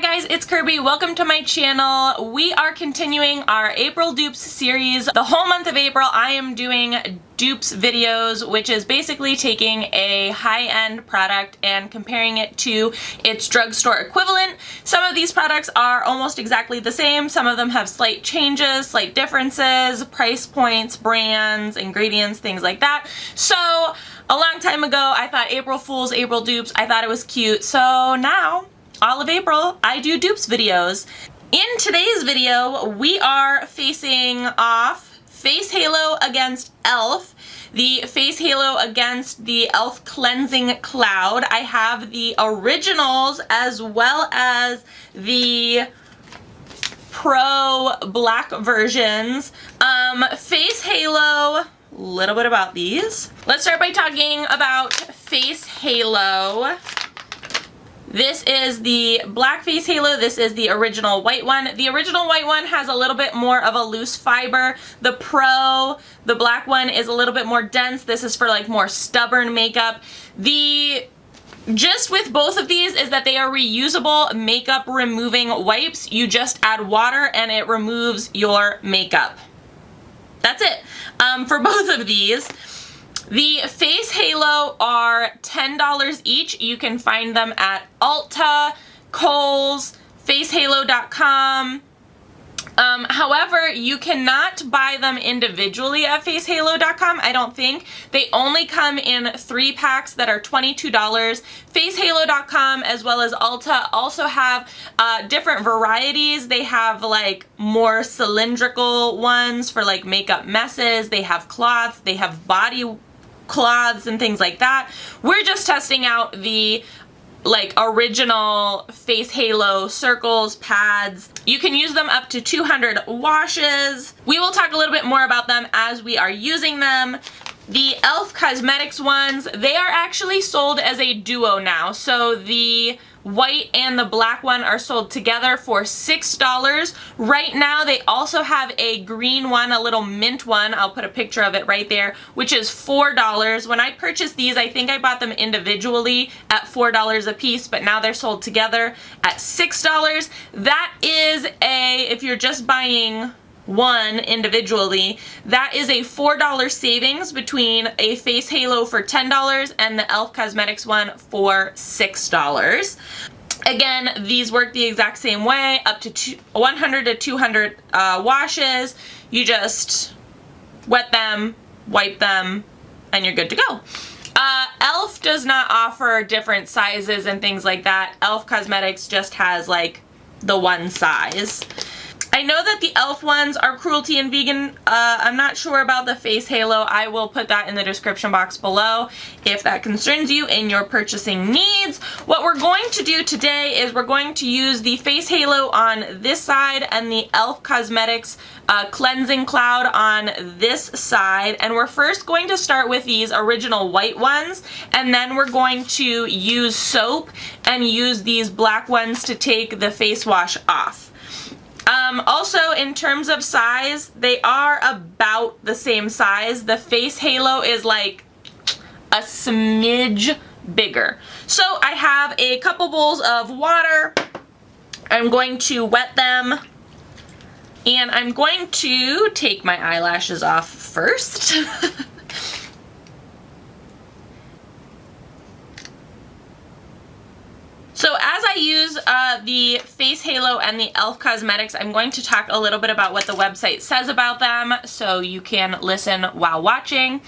guys, it's Kirby. Welcome to my channel. We are continuing our April dupes series. The whole month of April I am doing dupes videos, which is basically taking a high-end product and comparing it to its drugstore equivalent. Some of these products are almost exactly the same. Some of them have slight changes, slight differences, price points, brands, ingredients, things like that. So a long time ago I thought April Fools, April dupes, I thought it was cute. So now all of April, I do dupes videos. In today's video, we are facing off Face Halo against e.l.f. The Face Halo against the e.l.f. Cleansing Cloud. I have the originals as well as the Pro Black versions. Face Halo, a little bit about these. Let's start by talking about Face Halo. This is the black Face Halo. This is the original white one. The original white one has a little bit more of a loose fiber. The black one is a little bit more dense. This is for like more stubborn makeup. The gist with both of these is that they are reusable makeup removing wipes. You just add water and it removes your makeup. That's it for both of these. The Face Halo are $10 each. You can find them at Ulta, Kohl's, facehalo.com. However, you cannot buy them individually at facehalo.com, I don't think. They only come in 3 packs that are $22. Facehalo.com as well as Ulta also have different varieties. They have like more cylindrical ones for like makeup messes. They have cloths. They have body cloths and things like that. We're just testing out the like original Face Halo circles, pads. You can use them up to 200 washes. We will talk a little bit more about them as we are using them. The e.l.f. Cosmetics ones, they are actually sold as a duo now. So the white and the black one are sold together for $6. Right now they also have a green one, a little mint one. I'll put a picture of it right there, which is $4. When I purchased these, I think I bought them individually at $4 a piece, but now they're sold together at $6. That is if you're just buying one individually, that is a $4 savings between a Face Halo for $10 and the e.l.f. Cosmetics one for $6. Again, these work the exact same way, up to 100 to 200 washes. You just wet them, wipe them, and you're good to go. e.l.f. does not offer different sizes and things like that. e.l.f. Cosmetics just has like the one size. I know that the e.l.f. ones are cruelty and vegan. I'm not sure about the Face Halo. I will put that in the description box below if that concerns you in your purchasing needs. What we're going to do today is we're going to use the Face Halo on this side and the e.l.f. Cosmetics Cleansing Cloud on this side. And we're first going to start with these original white ones, and then we're going to use soap and use these black ones to take the face wash off. Also, in terms of size, they are about the same size. The Face Halo is like a smidge bigger. So I have a couple bowls of water. I'm going to wet them. And I'm going to take my eyelashes off first. So as I use the Face Halo and the e.l.f. Cosmetics, I'm going to talk a little bit about what the website says about them so you can listen while watching.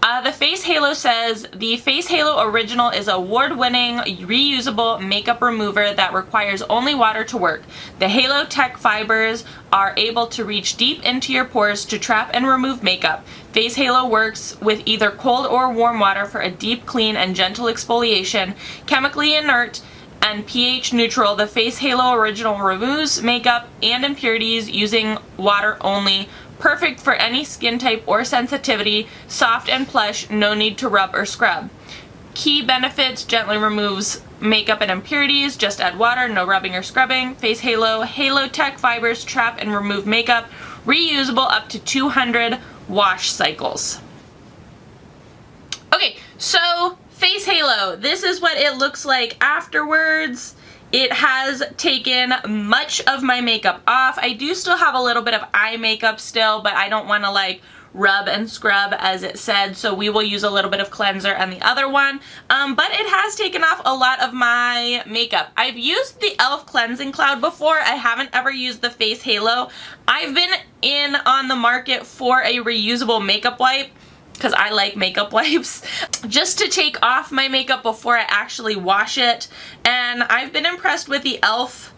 The Face Halo says, the Face Halo Original is an award-winning reusable makeup remover that requires only water to work. The Halo Tech fibers are able to reach deep into your pores to trap and remove makeup. Face Halo works with either cold or warm water for a deep, clean, and gentle exfoliation. Chemically inert and pH neutral, the Face Halo Original removes makeup and impurities using water only. Perfect for any skin type or sensitivity. Soft and plush, no need to rub or scrub. Key benefits: gently removes makeup and impurities, just add water, no rubbing or scrubbing. Face Halo Halo Tech fibers trap and remove makeup. Reusable up to 200 wash cycles. Okay, so Face Halo, this is what it looks like afterwards. It has taken much of my makeup off. I do still have a little bit of eye makeup still, but I don't want to like rub and scrub as it said, so we will use a little bit of cleanser on the other one. But it has taken off a lot of my makeup. I've used the e.l.f. Cleansing Cloud before. I haven't ever used the Face Halo. I've been in on the market for a reusable makeup wipe, because I like makeup wipes, just to take off my makeup before I actually wash it. And I've been impressed with the e.l.f.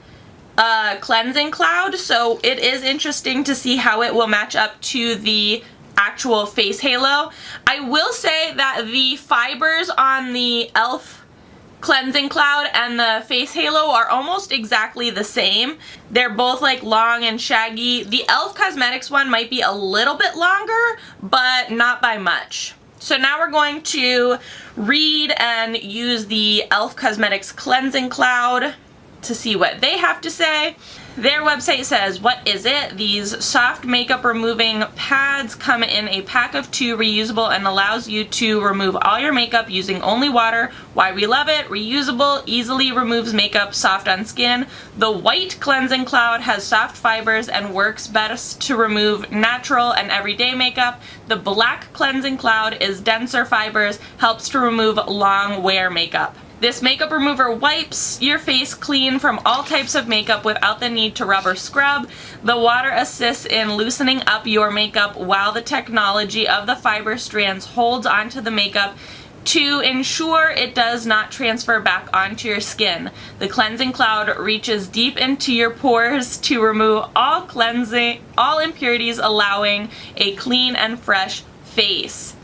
Cleansing Cloud, so it is interesting to see how it will match up to the actual Face Halo. I will say that the fibers on the e.l.f. Cleansing Cloud and the Face Halo are almost exactly the same. They're both like long and shaggy. The e.l.f. Cosmetics one might be a little bit longer, but not by much. So now we're going to read and use the e.l.f. Cosmetics Cleansing Cloud to see what they have to say. Their website says, what is it? These soft makeup removing pads come in a pack of 2, reusable, and allows you to remove all your makeup using only water. Why we love it. Reusable, easily removes makeup, soft on skin. The white cleansing cloud has soft fibers and works best to remove natural and everyday makeup. The black cleansing cloud is denser fibers, helps to remove long wear makeup. This makeup remover wipes your face clean from all types of makeup without the need to rub or scrub. The water assists in loosening up your makeup while the technology of the fiber strands holds onto the makeup to ensure it does not transfer back onto your skin. The cleansing cloud reaches deep into your pores to remove all impurities, allowing a clean and fresh face.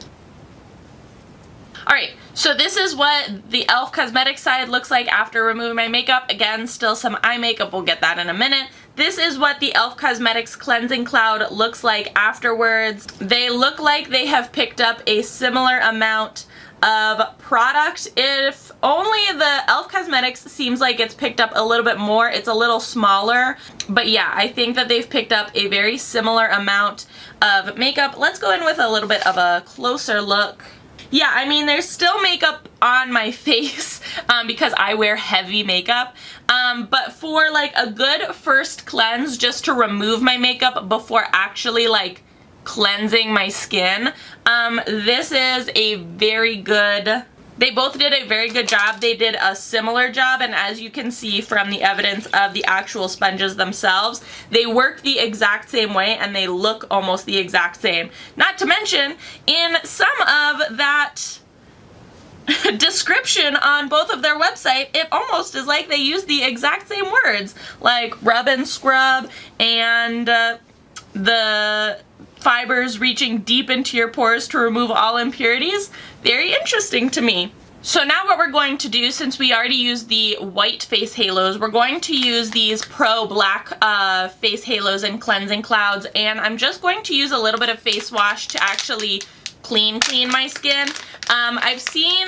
Alright, so this is what the e.l.f. Cosmetics side looks like after removing my makeup. Again, still some eye makeup, we'll get that in a minute. This is what the e.l.f. Cosmetics Cleansing Cloud looks like afterwards. They look like they have picked up a similar amount of product. If only the e.l.f. Cosmetics seems like it's picked up a little bit more. It's a little smaller, but yeah, I think that they've picked up a very similar amount of makeup. Let's go in with a little bit of a closer look. Yeah, I mean, there's still makeup on my face because I wear heavy makeup. But for like a good first cleanse, just to remove my makeup before actually like cleansing my skin, this is a very good. They both did a very good job. They did a similar job, and as you can see from the evidence of the actual sponges themselves, they work the exact same way and they look almost the exact same. Not to mention, in some of that description on both of their website, it almost is like they use the exact same words, like rub and scrub and the fibers reaching deep into your pores to remove all impurities. Very interesting to me. So now what we're going to do, since we already used the white face halos, we're going to use these Pro Black face halos and cleansing clouds, and I'm just going to use a little bit of face wash to actually clean my skin. I've seen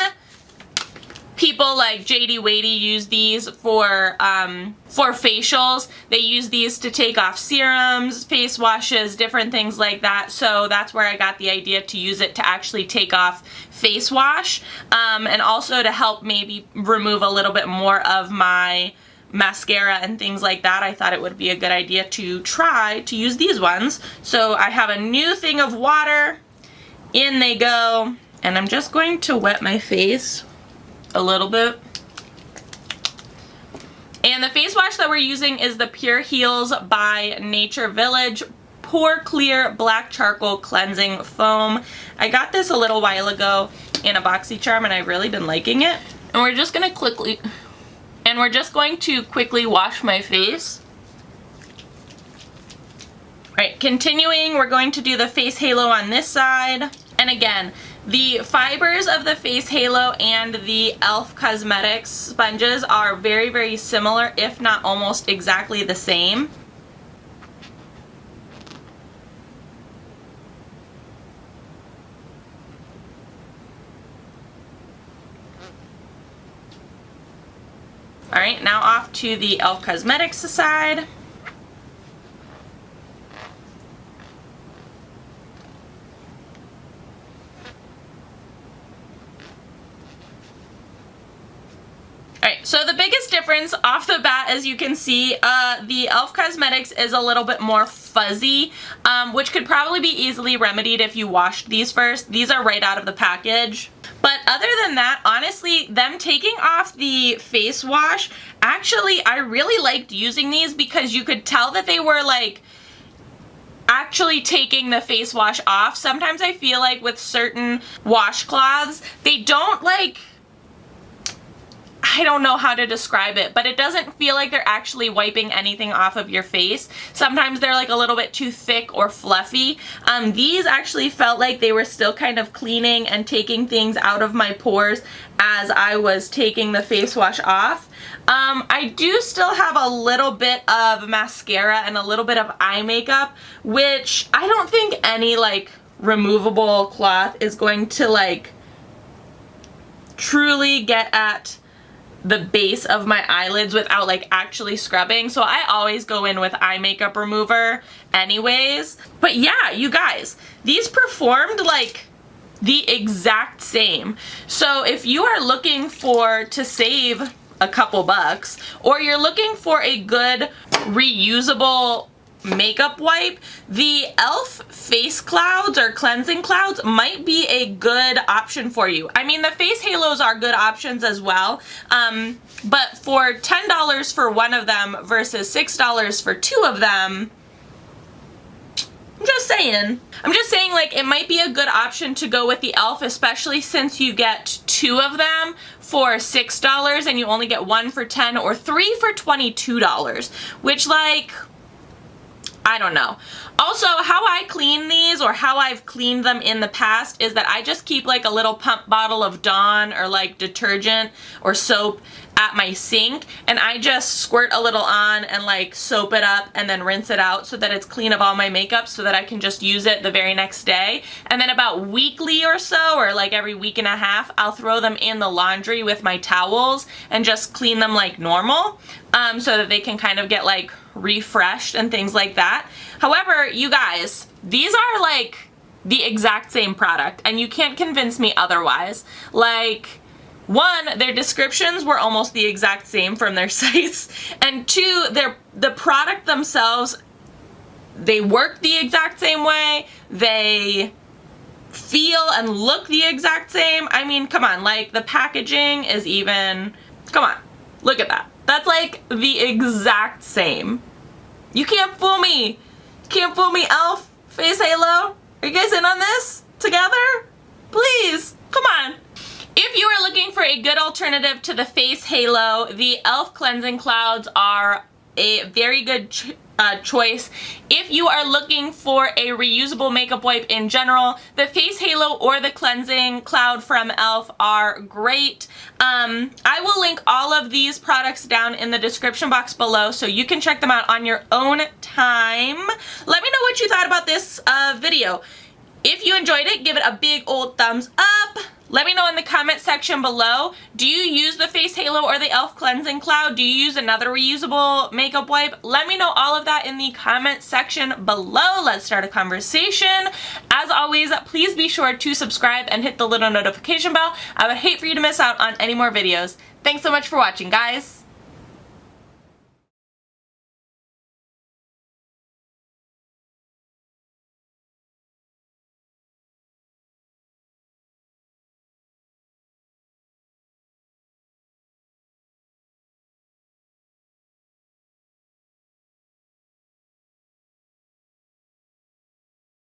people like JD Wadey use these for facials. They use these to take off serums, face washes, different things like that. So that's where I got the idea to use it to actually take off face wash, and also to help maybe remove a little bit more of my mascara and things like that. I thought it would be a good idea to try to use these ones. So I have a new thing of water. In they go. And I'm just going to wet my face a little bit. And the face wash that we're using is the Pure Heals by Nature Village Pore Clear Black Charcoal Cleansing Foam. I got this a little while ago in a BoxyCharm and I've really been liking it. And we're just going to quickly wash my face. Alright, continuing, we're going to do the face halo on this side. And again, the fibers of the face halo and the e.l.f. Cosmetics sponges are very, very similar, if not almost exactly the same. Alright, now off to the e.l.f. Cosmetics side. So the biggest difference difference off the bat, as you can see, the e.l.f. Cosmetics is a little bit more fuzzy, which could probably be easily remedied if you washed these first. These are right out of the package. But other than that, honestly, them taking off the face wash, actually, I really liked using these because you could tell that they were like actually taking the face wash off. Sometimes I feel like with certain washcloths, they don't like, I don't know how to describe it, but it doesn't feel like they're actually wiping anything off of your face. Sometimes they're like a little bit too thick or fluffy. These actually felt like they were still kind of cleaning and taking things out of my pores as I was taking the face wash off. I do still have a little bit of mascara and a little bit of eye makeup, which I don't think any like removable cloth is going to like truly get at the base of my eyelids without like actually scrubbing. So I always go in with eye makeup remover anyways. But yeah, you guys, these performed like the exact same. So if you are looking to save a couple bucks, or you're looking for a good reusable makeup wipe, the e.l.f. face clouds or cleansing clouds might be a good option for you. I mean, the face halos are good options as well, but for $10 for one of them versus $6 for two of them, I'm just saying like it might be a good option to go with the e.l.f., especially since you get two of them for $6 and you only get one for $10 or three for $22, which like, I don't know. Also, how I clean these, or how I've cleaned them in the past, is that I just keep like a little pump bottle of Dawn or like detergent or soap at my sink, and I just squirt a little on and like soap it up and then rinse it out so that it's clean of all my makeup so that I can just use it the very next day. And then about weekly or so, or like every week and a half, I'll throw them in the laundry with my towels and just clean them like normal, so that they can kind of get like refreshed and things like that. However, you guys, these are like the exact same product and you can't convince me otherwise. Like, one, their descriptions were almost the exact same from their sites, and two, the product themselves, they work the exact same way, they feel and look the exact same. I mean, come on, like the packaging is even, come on, look at that. That's like the exact same. You can't fool me. Can't fool me, e.l.f. Face Halo. Are you guys in on this together? Please, come on. If you are looking for a good alternative to the face halo, the e.l.f. cleansing clouds are a very good choice. If you are looking for a reusable makeup wipe in general, the face halo or the cleansing cloud from e.l.f. are great. I will link all of these products down in the description box below so you can check them out on your own time. Let me know what you thought about this video. If you enjoyed it, give it a big old thumbs up. Let me know in the comment section below, do you use the face halo or the e.l.f. cleansing cloud? Do you use another reusable makeup wipe? Let me know all of that in the comment section below. Let's start a conversation. As always, please be sure to subscribe and hit the little notification bell. I would hate for you to miss out on any more videos. Thanks so much for watching, guys.